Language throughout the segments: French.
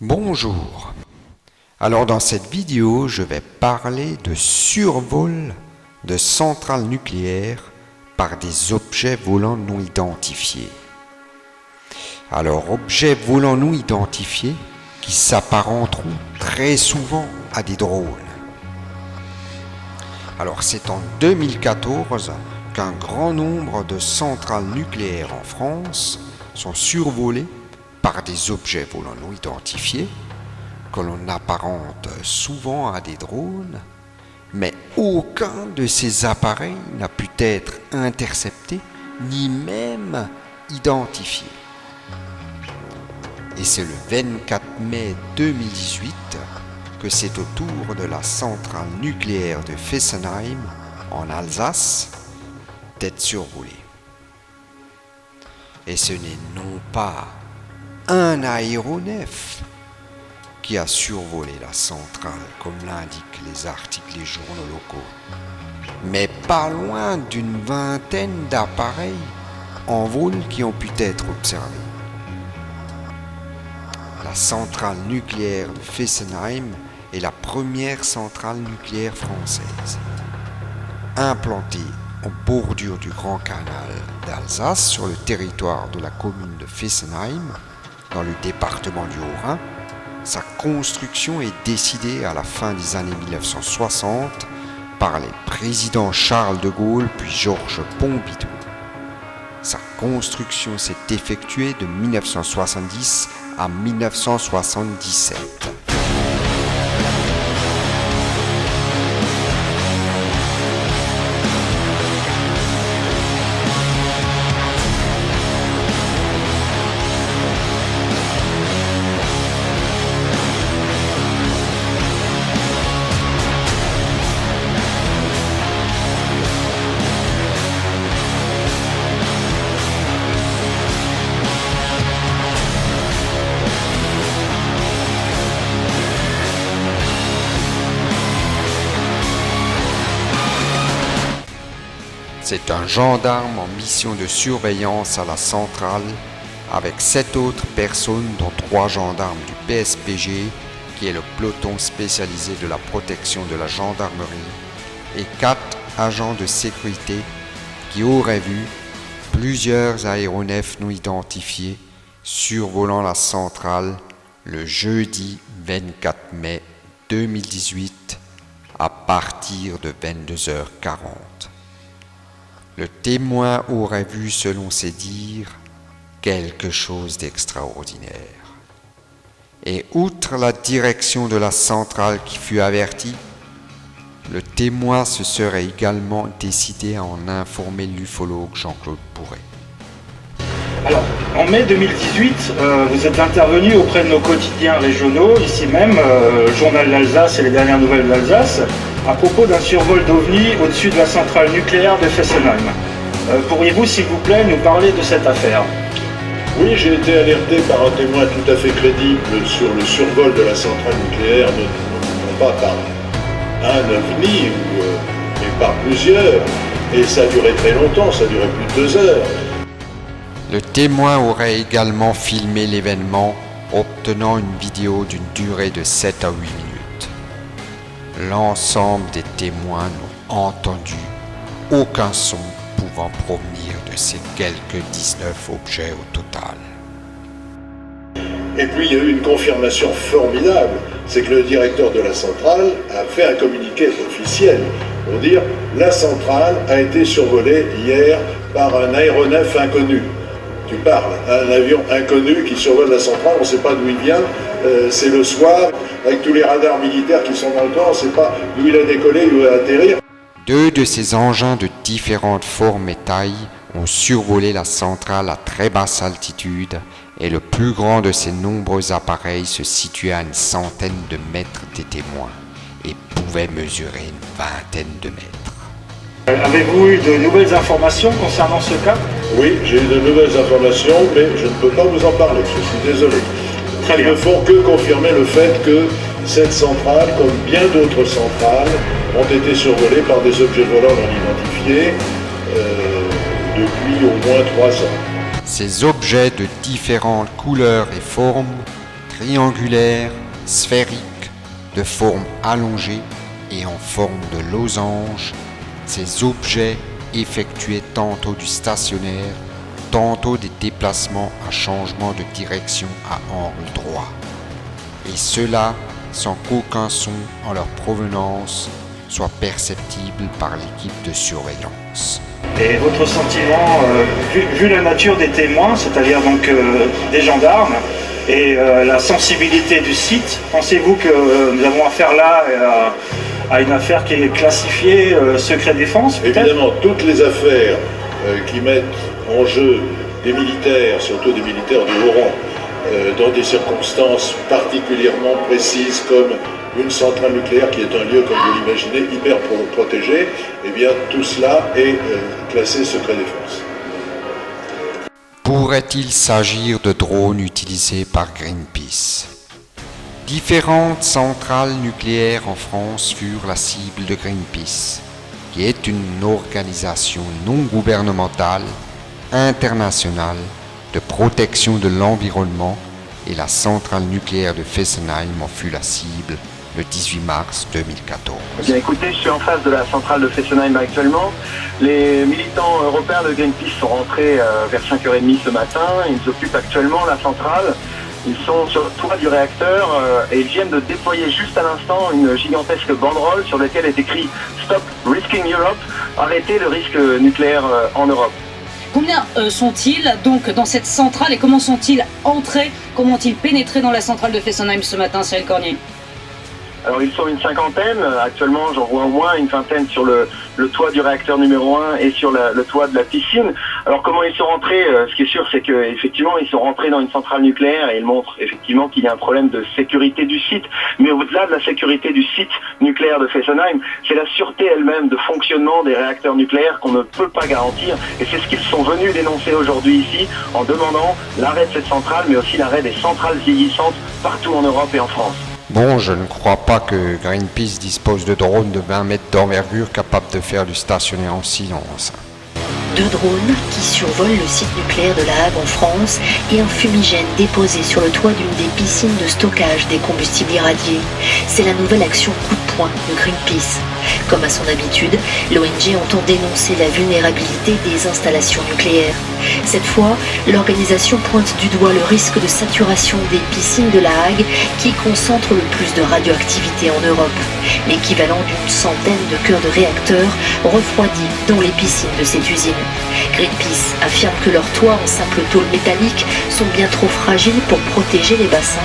Bonjour. Alors dans cette vidéo, je vais parler de survol de centrales nucléaires par des objets volants non identifiés. Alors objets volants non identifiés qui s'apparenteront très souvent à des drones. Alors c'est en 2014 qu'un grand nombre de centrales nucléaires en France sont survolées par des objets volants non identifiés que l'on apparente souvent à des drones, mais aucun de ces appareils n'a pu être intercepté ni même identifié. Et c'est le 24 mai 2018 que c'est au tour de la centrale nucléaire de Fessenheim, en Alsace, d'être survolée. Et ce n'est non pas un aéronef qui a survolé la centrale, comme l'indiquent les articles des journaux locaux, mais pas loin d'une vingtaine d'appareils en vol qui ont pu être observés. La centrale nucléaire de Fessenheim est la première centrale nucléaire française, implantée en bordure du Grand Canal d'Alsace sur le territoire de la commune de Fessenheim, dans le département du Haut-Rhin. Sa construction est décidée à la fin des années 1960 par les présidents Charles de Gaulle puis Georges Pompidou. Sa construction s'est effectuée de 1970 à 1977. C'est un gendarme en mission de surveillance à la centrale avec 7 autres personnes dont 3 gendarmes du PSPG qui est le peloton spécialisé de la protection de la gendarmerie et 4 agents de sécurité qui auraient vu plusieurs aéronefs non identifiés survolant la centrale le jeudi 24 mai 2018 à partir de 22h40. Le témoin aurait vu, selon ses dires, quelque chose d'extraordinaire. Et outre la direction de la centrale qui fut avertie, le témoin se serait également décidé à en informer l'ufologue Jean-Claude Bourret. Alors, en mai 2018, vous êtes intervenu auprès de nos quotidiens régionaux, ici même, Journal d'Alsace et les dernières nouvelles d'Alsace, à propos d'un survol d'OVNI au-dessus de la centrale nucléaire de Fessenheim. Pourriez-vous, s'il vous plaît, nous parler de cette affaire ? Oui, j'ai été alerté par un témoin tout à fait crédible sur le survol de la centrale nucléaire, non pas par un OVNI, mais par plusieurs. Et ça a duré très longtemps, ça a duré plus de 2 heures. Le témoin aurait également filmé l'événement, obtenant une vidéo d'une durée de 7 à 8 minutes. L'ensemble des témoins n'ont entendu aucun son pouvant provenir de ces quelques 19 objets au total. Et puis il y a eu une confirmation formidable, c'est que le directeur de la centrale a fait un communiqué officiel pour dire « La centrale a été survolée hier par un aéronef inconnu ». Tu parles, un avion inconnu qui survole la centrale, on ne sait pas d'où il vient, c'est le soir, avec tous les radars militaires qui sont dans le temps, on ne sait pas d'où il a décollé, d'où il a atterrir. 2 de ces engins de différentes formes et tailles ont survolé la centrale à très basse altitude et le plus grand de ces nombreux appareils se situait à une centaine de mètres des témoins et pouvait mesurer une vingtaine de mètres. Avez-vous eu de nouvelles informations concernant ce cas ? Oui, j'ai eu de nouvelles informations, mais je ne peux pas vous en parler, je suis désolé. Très bien. Ils ne font que confirmer le fait que cette centrale, comme bien d'autres centrales, ont été survolées par des objets volants non identifiés depuis au moins 3 ans. Ces objets de différentes couleurs et formes triangulaires, sphériques, de forme allongée et en forme de losange, ces objets effectuaient tantôt du stationnaire, tantôt des déplacements à changement de direction à angle droit. Et cela sans qu'aucun son en leur provenance soit perceptible par l'équipe de surveillance. Et votre sentiment, vu la nature des témoins, c'est-à-dire donc des gendarmes, et la sensibilité du site, pensez-vous que nous avons affaire là à une affaire qui est classifiée secret défense peut-être ? Évidemment, toutes les affaires qui mettent en jeu des militaires, surtout des militaires de haut rang, dans des circonstances particulièrement précises comme une centrale nucléaire qui est un lieu, comme vous l'imaginez, hyper protégé, eh bien tout cela est classé secret défense. Pourrait-il s'agir de drones utilisés par Greenpeace ? Différentes centrales nucléaires en France furent la cible de Greenpeace, qui est une organisation non gouvernementale, internationale, de protection de l'environnement, et la centrale nucléaire de Fessenheim en fut la cible le 18 mars 2014. Bien écoutez, je suis en face de la centrale de Fessenheim actuellement. Les militants européens de Greenpeace sont rentrés vers 5h30 ce matin. Ils occupent actuellement la centrale. Ils sont sur le toit du réacteur et ils viennent de déployer juste à l'instant une gigantesque banderole sur laquelle est écrit « Stop Risking Europe », arrêtez le risque nucléaire en Europe. Combien sont-ils donc dans cette centrale et comment sont-ils entrés, comment ont-ils pénétré dans la centrale de Fessenheim ce matin, Cyril Cornier ? Alors ils sont une cinquantaine, actuellement j'en vois au moins une vingtaine sur le toit du réacteur numéro 1 et sur le toit de la piscine. Alors comment ils sont rentrés, ce qui est sûr c'est qu'effectivement ils sont rentrés dans une centrale nucléaire et ils montrent effectivement qu'il y a un problème de sécurité du site. Mais au-delà de la sécurité du site nucléaire de Fessenheim, c'est la sûreté elle-même de fonctionnement des réacteurs nucléaires qu'on ne peut pas garantir. Et c'est ce qu'ils sont venus dénoncer aujourd'hui ici en demandant l'arrêt de cette centrale mais aussi l'arrêt des centrales vieillissantes partout en Europe et en France. Bon, je ne crois pas que Greenpeace dispose de drones de 20 mètres d'envergure capables de faire du stationnaire en silence. 2 drones qui survolent le site nucléaire de La Hague en France et un fumigène déposé sur le toit d'une des piscines de stockage des combustibles irradiés. C'est la nouvelle action coup de poing de Greenpeace. Comme à son habitude, l'ONG entend dénoncer la vulnérabilité des installations nucléaires. Cette fois, l'organisation pointe du doigt le risque de saturation des piscines de La Hague qui concentrent le plus de radioactivité en Europe, l'équivalent d'une centaine de cœurs de réacteurs refroidis dans les piscines de cette usine. Greenpeace affirme que leurs toits en simple tôle métallique sont bien trop fragiles pour protéger les bassins.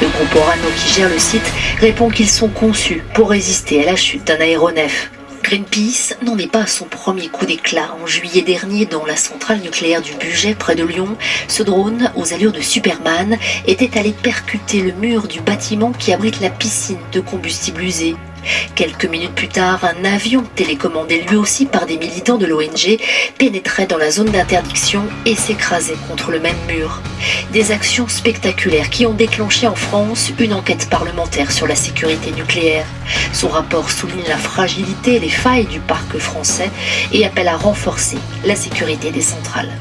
Le groupe Orano qui gère le site répond qu'ils sont conçus pour résister à la chute d'un aéronef. Greenpeace n'en est pas à son premier coup d'éclat. En juillet dernier, dans la centrale nucléaire du Bugey, près de Lyon, ce drone, aux allures de Superman, était allé percuter le mur du bâtiment qui abrite la piscine de combustible usé. Quelques minutes plus tard, un avion télécommandé lui aussi par des militants de l'ONG pénétrait dans la zone d'interdiction et s'écrasait contre le même mur. Des actions spectaculaires qui ont déclenché en France une enquête parlementaire sur la sécurité nucléaire. Son rapport souligne la fragilité et les failles du parc français et appelle à renforcer la sécurité des centrales.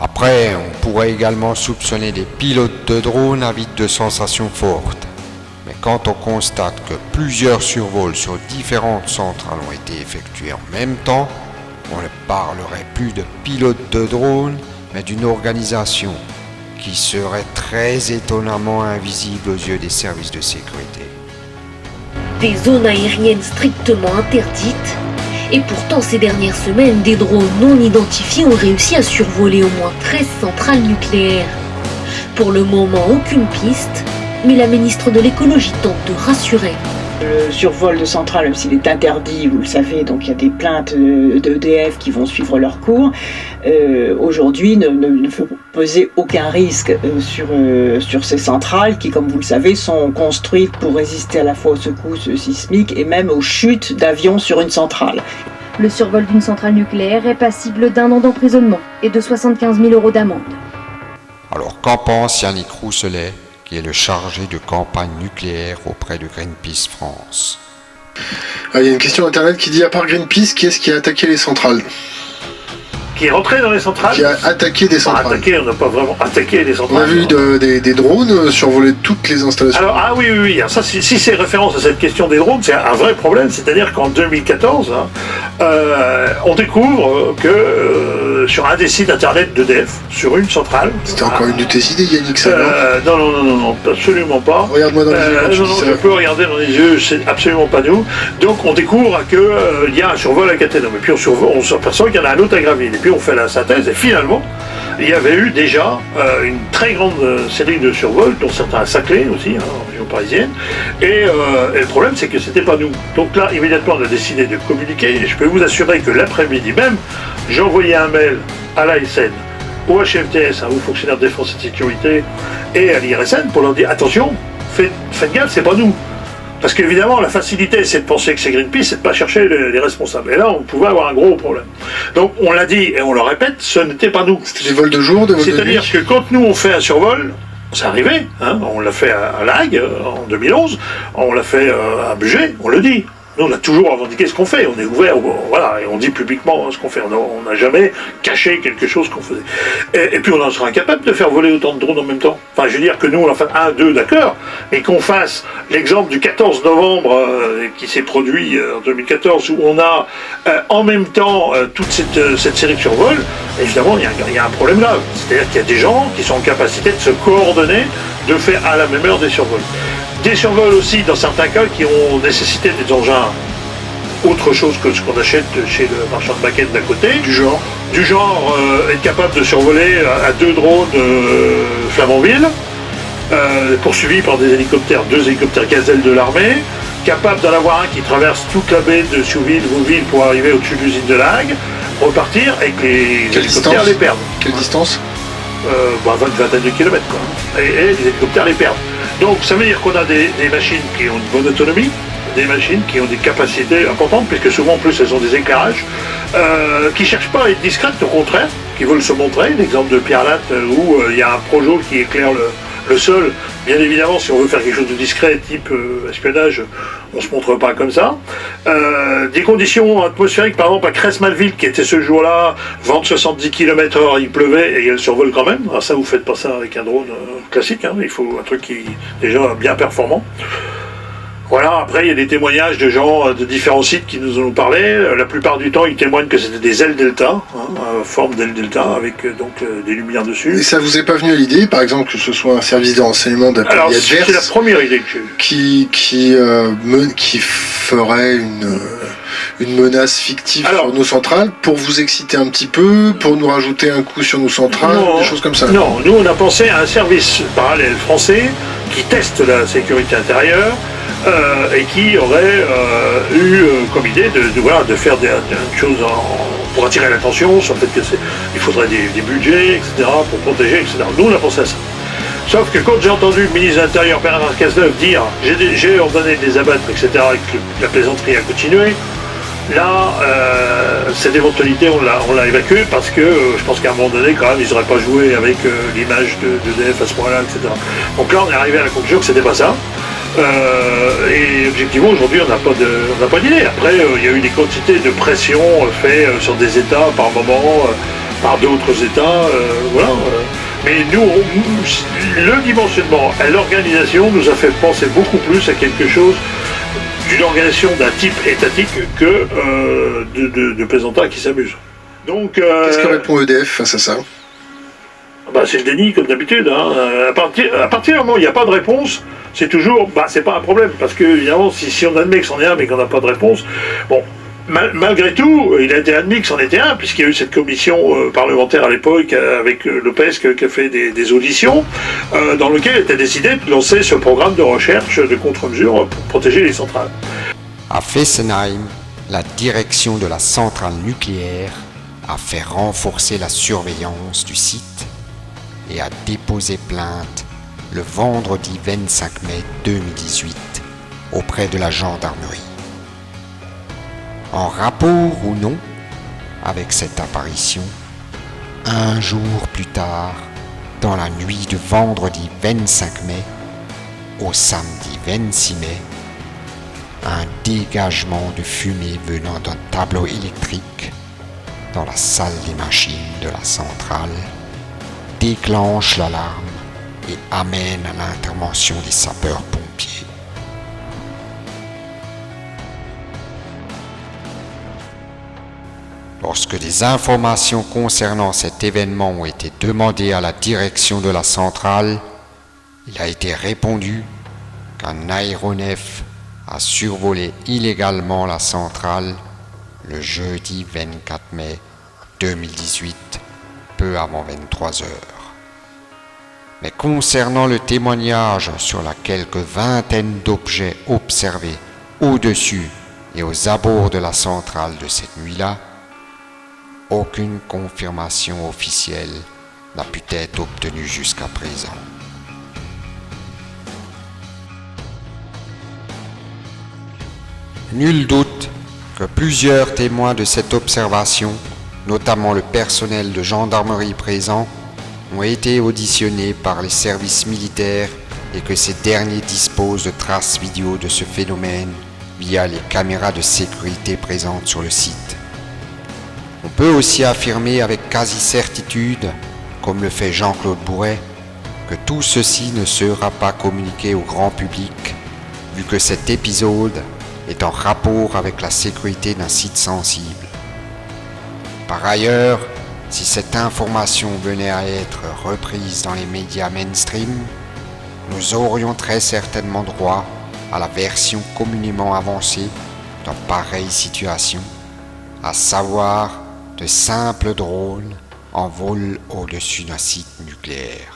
Après, on pourrait également soupçonner des pilotes de drones avides de sensations fortes. Mais quand on constate que plusieurs survols sur différentes centrales ont été effectués en même temps, on ne parlerait plus de pilote de drone, mais d'une organisation qui serait très étonnamment invisible aux yeux des services de sécurité. Des zones aériennes strictement interdites, et pourtant ces dernières semaines, des drones non identifiés ont réussi à survoler au moins 13 centrales nucléaires. Pour le moment, aucune piste, mais la ministre de l'écologie tente de rassurer. Le survol de centrales, même s'il est interdit, vous le savez, donc il y a des plaintes d'EDF qui vont suivre leur cours, aujourd'hui ne faut poser aucun risque sur ces centrales qui, comme vous le savez, sont construites pour résister à la fois aux secousses sismiques et même aux chutes d'avions sur une centrale. Le survol d'une centrale nucléaire est passible d'1 an d'emprisonnement et de 75 000 € d'amende. Alors qu'en pense Yannick Rousselet, qui est le chargé de campagne nucléaire auprès de Greenpeace France? Il y a une question internet qui dit, à part Greenpeace, qui est-ce qui a attaqué les centrales? qui est rentré dans les centrales. Qui a attaqué des centrales. Attaqué, on n'a pas vraiment attaqué des centrales. On a vu des drones survoler toutes les installations. Alors, oui. Alors, ça, si c'est référence à cette question des drones, c'est un vrai problème. C'est-à-dire qu'en 2014, on découvre que sur un des sites internet d'EDF, sur une centrale... C'était encore une de tes idées, Yannick, ça, non, absolument pas. Regarde-moi dans les yeux. Je peux regarder dans les yeux, c'est absolument pas nous. Donc, on découvre qu'il y a un survol à Cattenom. Et puis, on s'aperçoit qu'il y en a un autre à Gravelines. Et puis, on fait la synthèse. Et finalement, il y avait eu déjà une très grande série de survols, dont certains à Saclay aussi, en région parisienne. Et le problème, c'est que c'était pas nous. Donc là, immédiatement, on a décidé de communiquer. Et je peux vous assurer que l'après-midi même, j'ai envoyé un mail à l'ASN, au HFTS, au fonctionnaire de défense et de sécurité, et à l'IRSN pour leur dire attention, faites gaffe, c'est pas nous. Parce qu'évidemment, la facilité, c'est de penser que c'est Greenpeace, c'est de pas chercher les responsables. Et là, on pouvait avoir un gros problème. Donc, on l'a dit et on le répète, ce n'était pas nous. C'était des vols de jour, des vols de nuit. C'est-à-dire que quand nous, on fait un survol, c'est arrivé, on l'a fait à Lague en 2011, on l'a fait à Bugey, on le dit. Nous, on a toujours revendiqué ce qu'on fait, on est ouvert, voilà, et on dit publiquement ce qu'on fait. On n'a jamais caché quelque chose qu'on faisait. Et puis, on en sera incapable de faire voler autant de drones en même temps. Enfin, je veux dire que nous, on en fait un, deux, d'accord, mais qu'on fasse l'exemple du 14 novembre qui s'est produit en 2014, où on a en même temps toute cette série de survols, évidemment, il y a un problème là. C'est-à-dire qu'il y a des gens qui sont en capacité de se coordonner, de faire à la même heure des survols. Des survols aussi, dans certains cas, qui ont nécessité des engins autre chose que ce qu'on achète chez le marchand de maquettes d'à côté. Du genre être capable de survoler à 2 drones Flamanville, poursuivis par des hélicoptères, 2 hélicoptères Gazelle de l'armée, capable d'en avoir un qui traverse toute la baie de Souville-Vouville pour arriver au-dessus de l'usine de Lague, repartir et que les hélicoptères les perdent. Quelle distance 20 de kilomètres, quoi. Et les hélicoptères les perdent. Donc ça veut dire qu'on a des machines qui ont une bonne autonomie, des machines qui ont des capacités importantes, puisque souvent en plus elles ont des éclairages, qui ne cherchent pas à être discrètes, au contraire, qui veulent se montrer. L'exemple de Pierre Latte, où il y a un projo qui éclaire le sol. Bien évidemment, si on veut faire quelque chose de discret, type espionnage, on ne se montre pas comme ça. Des conditions atmosphériques, par exemple à Cresse-Malville, qui était ce jour-là, vent de 70 km/h, il pleuvait et elle survole quand même. Alors ça, vous ne faites pas ça avec un drone classique, il faut un truc qui est déjà bien performant. Voilà, après il y a des témoignages de gens de différents sites qui nous en ont parlé. La plupart du temps, ils témoignent que c'était des ailes delta, forme d'aile delta, avec des lumières dessus. Et ça vous est pas venu à l'idée, par exemple, que ce soit un service de renseignement d'un pays adverse? C'est la première idée que j'ai eue. Qui ferait une menace fictive sur nos centrales, pour vous exciter un petit peu, pour nous rajouter un coup sur nos centrales, des choses comme ça? Non, nous on a pensé à un service parallèle français qui teste la sécurité intérieure, et qui aurait eu comme idée de faire des choses pour attirer l'attention sur le fait qu'il faudrait des budgets, etc., pour protéger, etc. Nous, on a pensé à ça. Sauf que quand j'ai entendu le ministre de l'Intérieur, Bernard Cazeneuve, dire « j'ai ordonné de les abattre, etc., et que la plaisanterie a continué », là, cette éventualité, on l'a évacuée parce que je pense qu'à un moment donné, quand même, ils n'auraient pas joué avec l'image d'EDF à ce point-là, etc. Donc là, on est arrivé à la conclusion que c'était pas ça. Et objectivement, aujourd'hui, on n'a pas d'idée. Après, il y a eu des quantités de pression faites sur des États par moment, par d'autres États, voilà. Mais nous, le dimensionnement et l'organisation nous a fait penser beaucoup plus à quelque chose d'une organisation d'un type étatique que de plaisantins qui s'amusent. Donc, qu'est-ce que répond EDF face à ça? C'est le déni, comme d'habitude. À partir du moment où il n'y a pas de réponse, c'est toujours, c'est pas un problème, parce que évidemment, si on admet que c'en est un, mais qu'on n'a pas de réponse, bon, malgré tout, il a été admis que c'en était un, puisqu'il y a eu cette commission parlementaire à l'époque, avec Lopez, qui a fait des auditions, dans lequel il était décidé de lancer ce programme de recherche de contre-mesures pour protéger les centrales. À Fessenheim, la direction de la centrale nucléaire a fait renforcer la surveillance du site et a déposé plainte le vendredi 25 mai 2018 auprès de la gendarmerie. En rapport ou non avec cette apparition, un jour plus tard, dans la nuit de vendredi 25 mai au samedi 26 mai, un dégagement de fumée venant d'un tableau électrique dans la salle des machines de la centrale, déclenche l'alarme et amène à l'intervention des sapeurs-pompiers. Lorsque des informations concernant cet événement ont été demandées à la direction de la centrale, il a été répondu qu'un aéronef a survolé illégalement la centrale le jeudi 24 mai 2018, peu avant 23 heures. Mais concernant le témoignage sur la quelques vingtaine d'objets observés au-dessus et aux abords de la centrale de cette nuit-là, aucune confirmation officielle n'a pu être obtenue jusqu'à présent. Nul doute que plusieurs témoins de cette observation, notamment le personnel de gendarmerie présent, ont été auditionnés par les services militaires et que ces derniers disposent de traces vidéo de ce phénomène via les caméras de sécurité présentes sur le site. On peut aussi affirmer avec quasi-certitude, comme le fait Jean-Claude Bourret, que tout ceci ne sera pas communiqué au grand public, vu que cet épisode est en rapport avec la sécurité d'un site sensible. Par ailleurs, si cette information venait à être reprise dans les médias mainstream, nous aurions très certainement droit à la version communément avancée dans pareille situation, à savoir de simples drones en vol au-dessus d'un site nucléaire.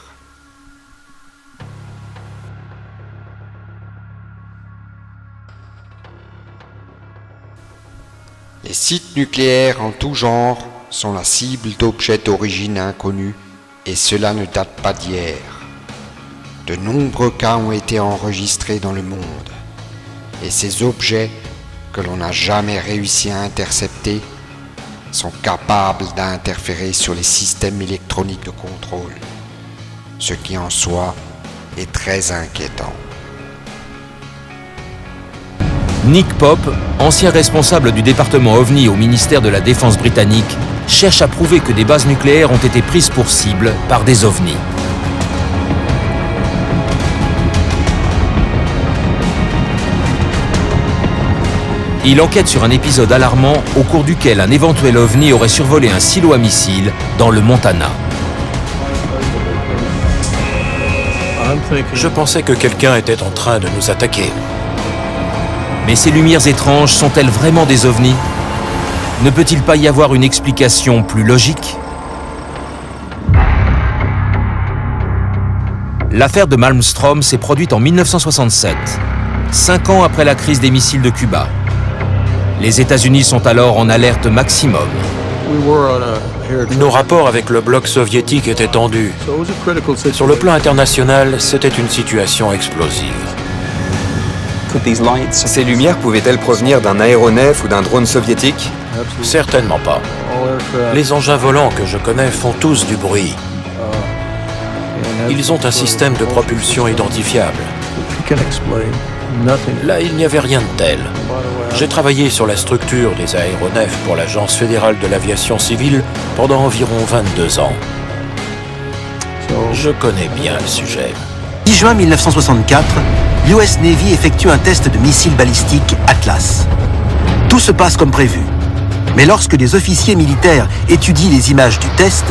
Les sites nucléaires en tout genre sont la cible d'objets d'origine inconnue et cela ne date pas d'hier. De nombreux cas ont été enregistrés dans le monde et ces objets que l'on n'a jamais réussi à intercepter sont capables d'interférer sur les systèmes électroniques de contrôle, ce qui en soi est très inquiétant. Nick Pope, ancien responsable du département OVNI au ministère de la Défense britannique, cherche à prouver que des bases nucléaires ont été prises pour cible par des OVNI. Il enquête sur un épisode alarmant au cours duquel un éventuel OVNI aurait survolé un silo à missiles dans le Montana. Je pensais que quelqu'un était en train de nous attaquer. Mais ces lumières étranges sont-elles vraiment des ovnis? Ne peut-il pas y avoir une explication plus logique? L'affaire de Malmstrom s'est produite en 1967, 5 ans après la crise des missiles de Cuba. Les États-Unis sont alors en alerte maximum. Nos rapports avec le bloc soviétique étaient tendus. Sur le plan international, c'était une situation explosive. Ces lumières pouvaient-elles provenir d'un aéronef ou d'un drone soviétique? Certainement pas. Les engins volants que je connais font tous du bruit. Ils ont un système de propulsion identifiable. Là, il n'y avait rien de tel. J'ai travaillé sur la structure des aéronefs pour l'Agence fédérale de l'aviation civile pendant environ 22 ans. Je connais bien le sujet. 10 juin 1964, l'US Navy effectue un test de missile balistique Atlas. Tout se passe comme prévu. Mais lorsque les officiers militaires étudient les images du test,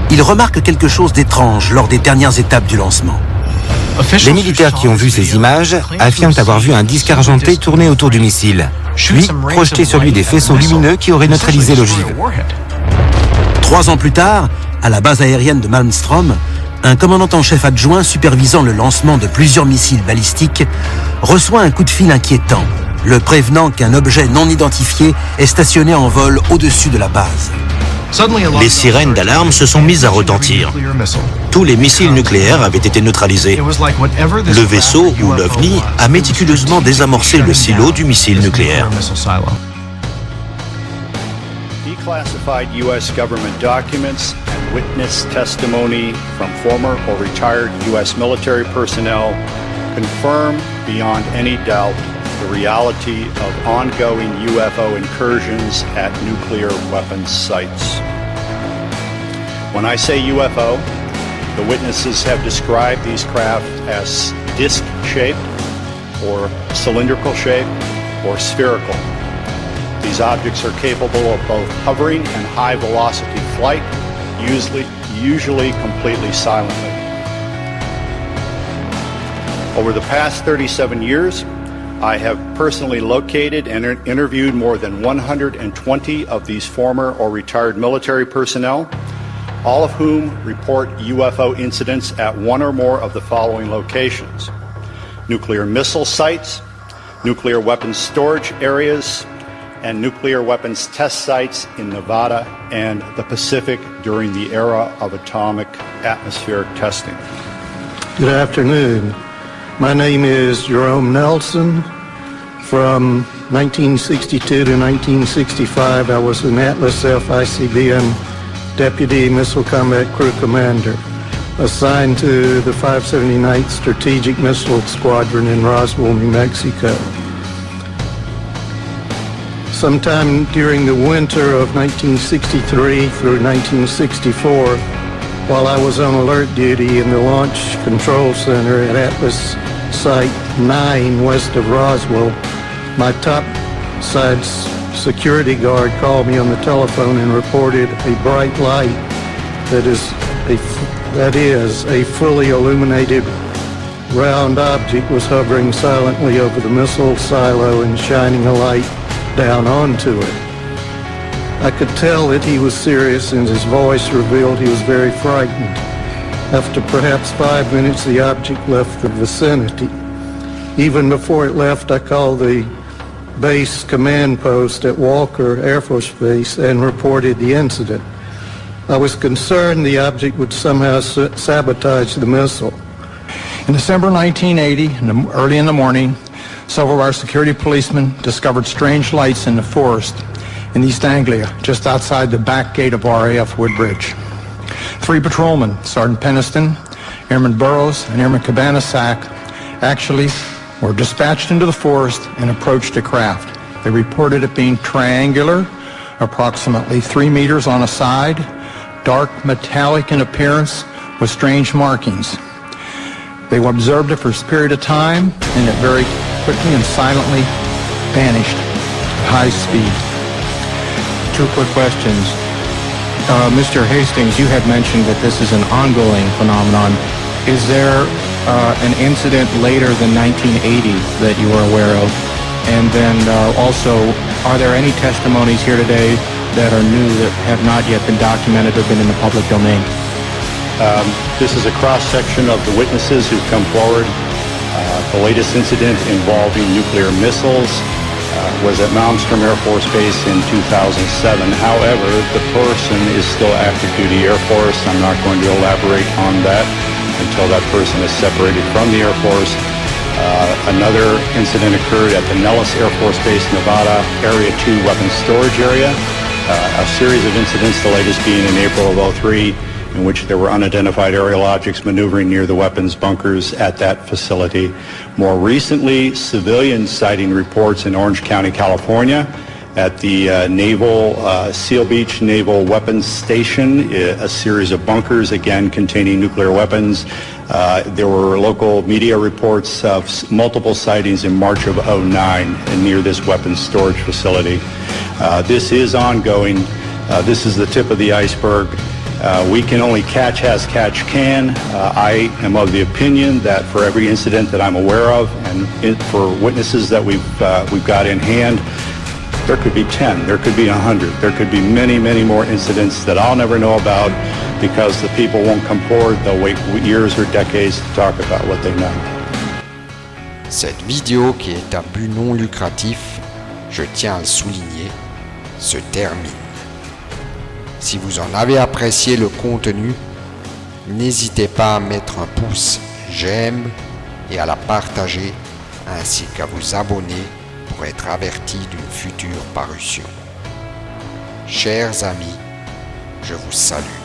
ils remarquent quelque chose d'étrange lors des dernières étapes du lancement. Les militaires qui ont vu ces images affirment avoir vu un disque argenté tourner autour du missile, puis projeter sur lui des faisceaux lumineux qui auraient neutralisé l'ogive. 3 ans plus tard, à la base aérienne de Malmstrom, un commandant en chef adjoint supervisant le lancement de plusieurs missiles balistiques reçoit un coup de fil inquiétant, le prévenant qu'un objet non identifié est stationné en vol au-dessus de la base. Les sirènes d'alarme se sont mises à retentir. Tous les missiles nucléaires avaient été neutralisés. Le vaisseau, ou l'OVNI, a méticuleusement désamorcé le silo du missile nucléaire. Declassified U.S. government documents and witness testimony from former or retired U.S. military personnel confirm beyond any doubt the reality of ongoing UFO incursions at nuclear weapons sites. When I say UFO, the witnesses have described these craft as disc-shaped, or cylindrical shape, or spherical. These objects are capable of both hovering and high-velocity flight, usually completely silently. Over the past 37 years, I have personally located and interviewed more than 120 of these former or retired military personnel, all of whom report UFO incidents at one or more of the following locations: nuclear missile sites, nuclear weapons storage areas, and nuclear weapons test sites in Nevada and the Pacific during the era of atomic atmospheric testing. Good afternoon. My name is Jerome Nelson. From 1962 to 1965, I was an Atlas F-ICBM Deputy Missile Combat Crew Commander, assigned to the 579th Strategic Missile Squadron in Roswell, New Mexico. Sometime during the winter of 1963 through 1964, while I was on alert duty in the Launch Control Center at Atlas Site 9 west of Roswell, my topside security guard called me on the telephone and reported a bright light that is a fully illuminated round object was hovering silently over the missile silo and shining a light down onto it. I could tell that he was serious, and his voice revealed he was very frightened. After perhaps 5 minutes, the object left the vicinity. Even before it left, I called the base command post at Walker Air Force Base and reported the incident. I was concerned the object would somehow sabotage the missile. In December 1980, early in the morning, several of our security policemen discovered strange lights in the forest in East Anglia, just outside the back gate of RAF Woodbridge. 3 patrolmen, Sergeant Peniston, Airman Burrows, and Airman Cabanasac, actually were dispatched into the forest and approached a craft. They reported it being triangular, approximately 3 meters on a side, dark metallic in appearance with strange markings. They observed it for a period of time, and it very quickly and silently vanished at high speed. 2 quick questions. Mr. Hastings, you had mentioned that this is an ongoing phenomenon. Is there an incident later than 1980 that you are aware of? And then also, are there any testimonies here today that are new that have not yet been documented or been in the public domain? This is a cross-section of the witnesses who've come forward. The latest incident involving nuclear missiles was at Malmstrom Air Force Base in 2007. However, the person is still active duty Air Force. I'm not going to elaborate on that until that person is separated from the Air Force. Another incident occurred at the Nellis Air Force Base, Nevada, Area 2 Weapons Storage Area. A series of incidents, the latest being in April of 2003, in which there were unidentified aerial objects maneuvering near the weapons bunkers at that facility. More recently, civilian sighting reports in Orange County, California, at the Seal Beach Naval Weapons Station, a series of bunkers, again containing nuclear weapons. There were local media reports of multiple sightings in March of 2009 near this weapons storage facility. This is ongoing. This is the tip of the iceberg. We can only catch as catch can. I am of the opinion that for every incident that I'm aware of, and for witnesses that we've got in hand, there could be 10, there could be 100, there could be many, many more incidents that I'll never know about because the people won't come forward. They'll wait years or decades to talk about what they know. Cette vidéo, qui est à but non lucratif, je tiens à le souligner, se termine. Si vous en avez apprécié le contenu, n'hésitez pas à mettre un pouce j'aime et à la partager, ainsi qu'à vous abonner pour être averti d'une future parution. Chers amis, je vous salue.